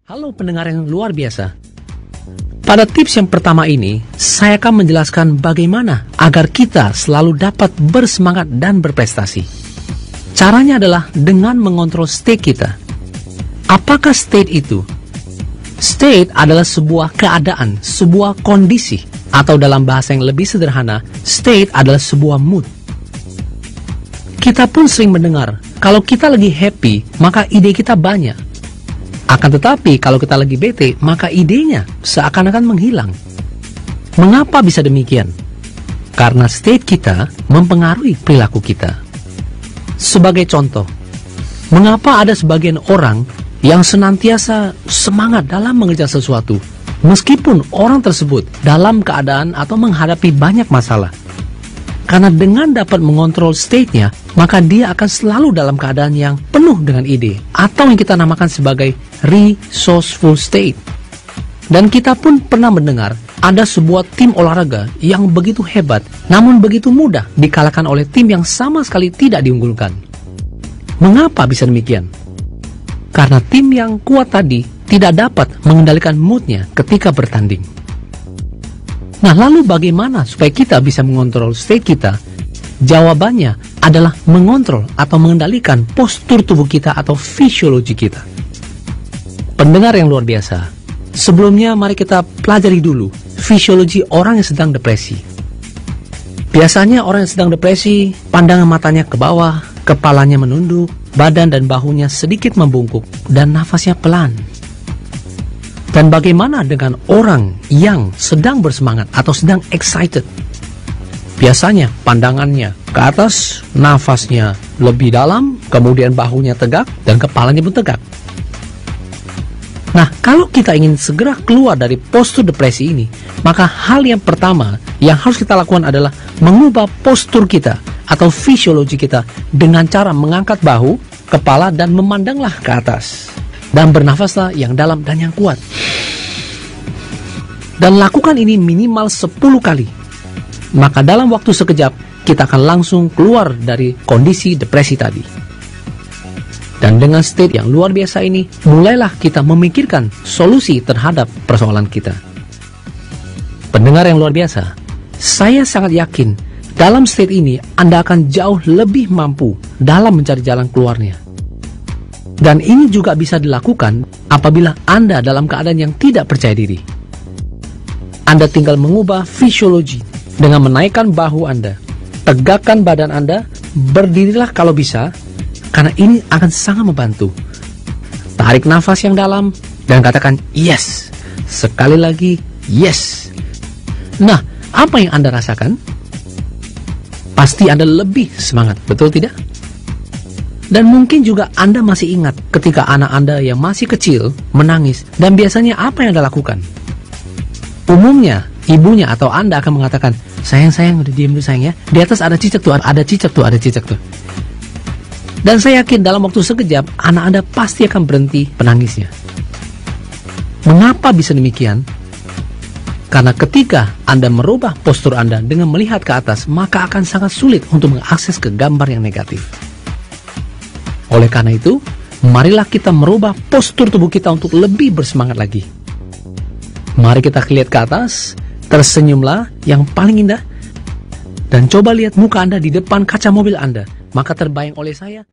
Halo pendengar yang luar biasa. Pada tips yang pertama ini, saya akan menjelaskan bagaimana agar kita selalu dapat bersemangat dan berprestasi. Caranya adalah dengan mengontrol state kita. Apakah state itu? State adalah sebuah keadaan, sebuah kondisi, atau dalam bahasa yang lebih sederhana, state adalah sebuah mood. Kita pun sering mendengar, kalau kita lagi happy, maka ide kita banyak. Akan tetapi, kalau kita lagi bete, maka idenya seakan-akan menghilang. Mengapa bisa demikian? Karena state kita mempengaruhi perilaku kita. Sebagai contoh, mengapa ada sebagian orang yang senantiasa semangat dalam mengerjakan sesuatu, meskipun orang tersebut dalam keadaan atau menghadapi banyak masalah? Karena dengan dapat mengontrol state-nya, maka dia akan selalu dalam keadaan yang penuh dengan ide, atau yang kita namakan sebagai resourceful state. Dan kita pun pernah mendengar ada sebuah tim olahraga yang begitu hebat, namun begitu mudah dikalahkan oleh tim yang sama sekali tidak diunggulkan. Mengapa bisa demikian? Karena tim yang kuat tadi tidak dapat mengendalikan moodnya ketika bertanding. Nah, lalu bagaimana supaya kita bisa mengontrol state kita? Jawabannya adalah mengontrol atau mengendalikan postur tubuh kita atau fisiologi kita. Pendengar yang luar biasa, sebelumnya mari kita pelajari dulu fisiologi orang yang sedang depresi. Biasanya orang yang sedang depresi, pandangan matanya ke bawah, kepalanya menunduk, badan dan bahunya sedikit membungkuk, dan nafasnya pelan. Dan bagaimana dengan orang yang sedang bersemangat atau sedang excited? Biasanya pandangannya ke atas, nafasnya lebih dalam, kemudian bahunya tegak, dan kepalanya pun tegak. Nah, kalau kita ingin segera keluar dari postur depresi ini, maka hal yang pertama yang harus kita lakukan adalah mengubah postur kita atau fisiologi kita dengan cara mengangkat bahu, kepala, dan memandanglah ke atas. Dan bernafaslah yang dalam dan yang kuat. Dan lakukan ini minimal 10 kali. Maka dalam waktu sekejap, kita akan langsung keluar dari kondisi depresi tadi. Dan dengan state yang luar biasa ini, mulailah kita memikirkan solusi terhadap persoalan kita. Pendengar yang luar biasa, saya sangat yakin dalam state ini Anda akan jauh lebih mampu dalam mencari jalan keluarnya. Dan ini juga bisa dilakukan apabila Anda dalam keadaan yang tidak percaya diri. Anda tinggal mengubah fisiologi dengan menaikkan bahu Anda, tegakkan badan Anda, berdirilah kalau bisa, karena ini akan sangat membantu. Tarik nafas yang dalam dan katakan yes. Sekali lagi yes. Nah, apa yang Anda rasakan? Pasti Anda lebih semangat, betul tidak? Dan mungkin juga Anda masih ingat ketika anak Anda yang masih kecil menangis, dan biasanya apa yang Anda lakukan? Umumnya, ibunya atau Anda akan mengatakan, sayang, udah diam dulu sayang ya, di atas ada cicak tuh, ada cicak tuh. Dan saya yakin dalam waktu sekejap, anak Anda pasti akan berhenti menangisnya. Mengapa bisa demikian? Karena ketika Anda merubah postur Anda dengan melihat ke atas, maka akan sangat sulit untuk mengakses ke gambar yang negatif. Oleh karena itu, marilah kita merubah postur tubuh kita untuk lebih bersemangat lagi. Mari kita lihat ke atas, tersenyumlah yang paling indah, dan coba lihat muka Anda di depan kaca mobil Anda, maka terbayang oleh saya